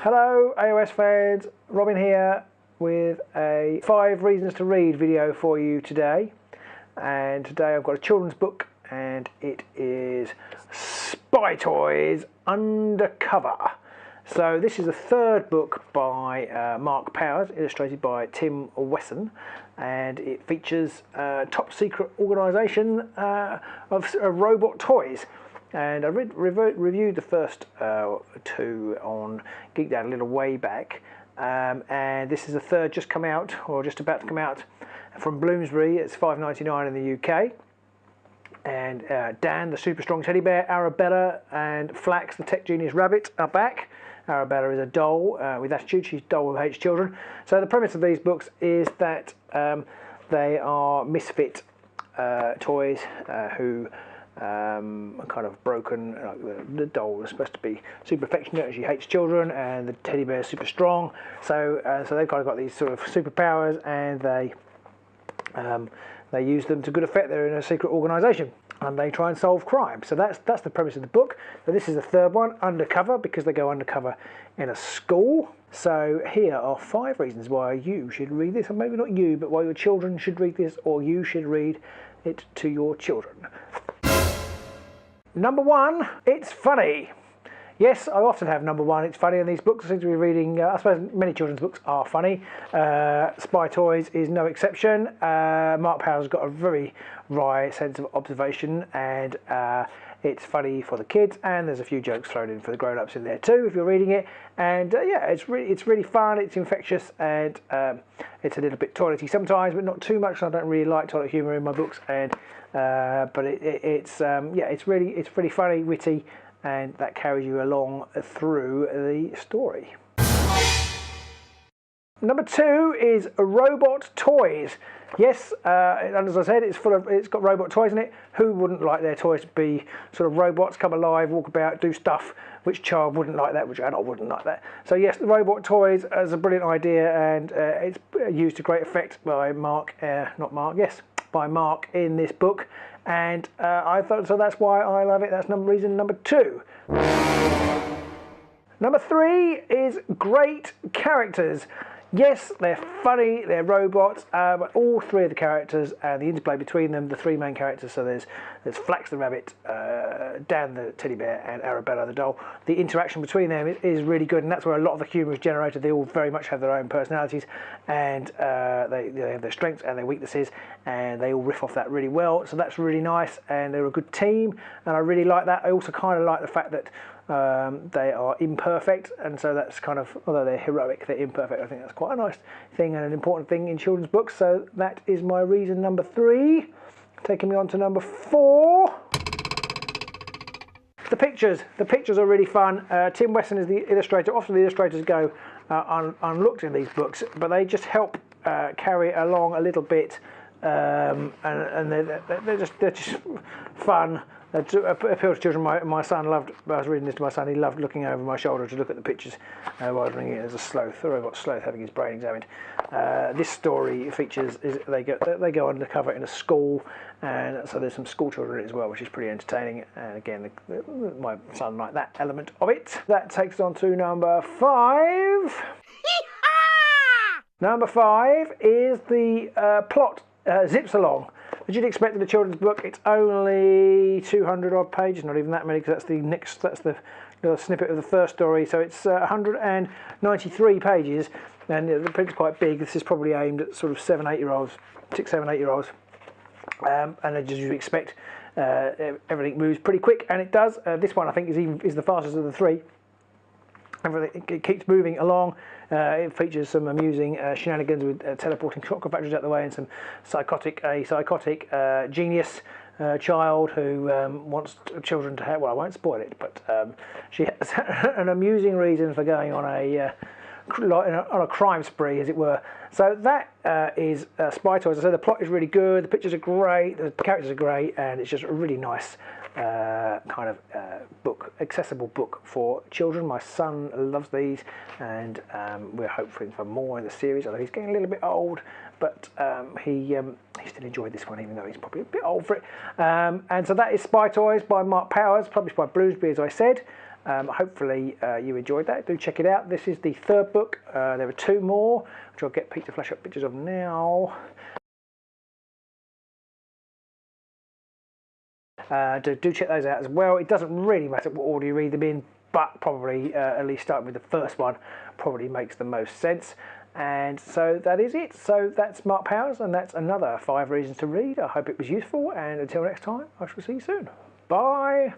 Hello AOS fans, Robin here with a 5 reasons to read video for you today. And today I've got a children's book and it is Spy Toys Undercover. So this is the third book by Mark Powers, illustrated by Tim Wesson, and it features a top secret organisation of robot toys. And I reviewed the first two on Geeked Out a little way back, and this is the third just come out, or just about to come out, from Bloomsbury. It's $5.99 in the UK. And Dan, the super strong teddy bear, Arabella, and Flax, the tech genius rabbit, are back. Arabella is a doll with attitude. She's a doll who hates children. So the premise of these books is that they are misfit toys who are kind of broken. Like the doll is supposed to be super affectionate and she hates children, and the teddy bear is super strong. So they've kind of got these sort of superpowers, and they use them to good effect. They're in a secret organisation and they try and solve crime. So that's the premise of the book. So this is the third one, Undercover, because they go undercover in a school. So here are 5 reasons why you should read this, or maybe not you, but why your children should read this, or you should read it to your children. Number 1, it's funny. Yes, I often have number 1, it's funny in these books. I seem to be reading, I suppose many children's books are funny. Spy Toys is no exception. Mark Powers has got a very wry sense of observation, and it's funny for the kids, and there's a few jokes thrown in for the grown-ups in there too if you're reading it. And yeah, it's really fun, it's infectious, and it's a little bit toilety sometimes, but not too much. I don't really like toilet humour in my books, and but it's really funny, witty, and that carries you along through the story. Number 2 is robot toys. Yes, and as I said, it's got robot toys in it. Who wouldn't like their toys to be sort of robots, come alive, walk about, do stuff? Which child wouldn't like that? Which adult wouldn't like that? So yes, the robot toys is a brilliant idea, and it's used to great effect by Mark, by Mark in this book. And I thought, so that's why I love it. That's reason number 2. Number 3 is great characters. Yes, they're funny, they're robots, but all 3 of the characters and the interplay between them, the 3 main characters, so there's Flax the rabbit, Dan the teddy bear, and Arabella the doll. The interaction between them is really good, and that's where a lot of the humour is generated. They all very much have their own personalities, and they have their strengths and their weaknesses, and they all riff off that really well. So that's really nice, and they're a good team, and I really like that. I also kind of like the fact that they are imperfect, and so that's kind of, although they're heroic, they're imperfect. I think that's quite a nice thing and an important thing in children's books. So that is my reason number 3. Taking me on to number 4. The pictures. The pictures are really fun. Tim Wesson is the illustrator. Often the illustrators go unlooked in these books, but they just help carry it along a little bit, and they're just fun. Appeal to children. My son loved, I was reading this to my son, he loved looking over my shoulder to look at the pictures while I was reading it as a robot sloth having his brain examined. This story features, they go undercover in a school, and so there's some school children in it as well, which is pretty entertaining, and again, my son liked that element of it. That takes us on to number 5. Number 5 is the plot zips along. As you'd expect in a children's book, it's only 200 odd pages, not even that many, because that's the little snippet of the first story. So it's 193 pages, and the print's quite big. This is probably aimed at sort of 7, 8 year olds, 6, 7, 8 year olds. And as you'd expect, everything moves pretty quick, and it does. This one I think is the fastest of the 3. It keeps moving along. It features some amusing shenanigans with teleporting chocolate factories out the way, and some psychotic genius child who wants children to have. Well, I won't spoil it, but she has an amusing reason for going on a crime spree, as it were. So that is Spy Toys. As I said, the plot is really good. The pictures are great. The characters are great, and it's just a really nice kind of book, accessible book for children. My son loves these, and we're hoping for more in the series. Although he's getting a little bit old, but he still enjoyed this one, even though he's probably a bit old for it. And so that is Spy Toys by Mark Powers, published by Bloomsbury, as I said. Hopefully you enjoyed that. Do check it out. This is the third book. There are 2 more, which I'll get Pete to flash up pictures of now. Do check those out as well. It doesn't really matter what order you read them in, but probably at least starting with the first one probably makes the most sense. And so that is it. So that's Mark Powers, and that's another 5 reasons to read. I hope it was useful, and until next time, I shall see you soon. Bye.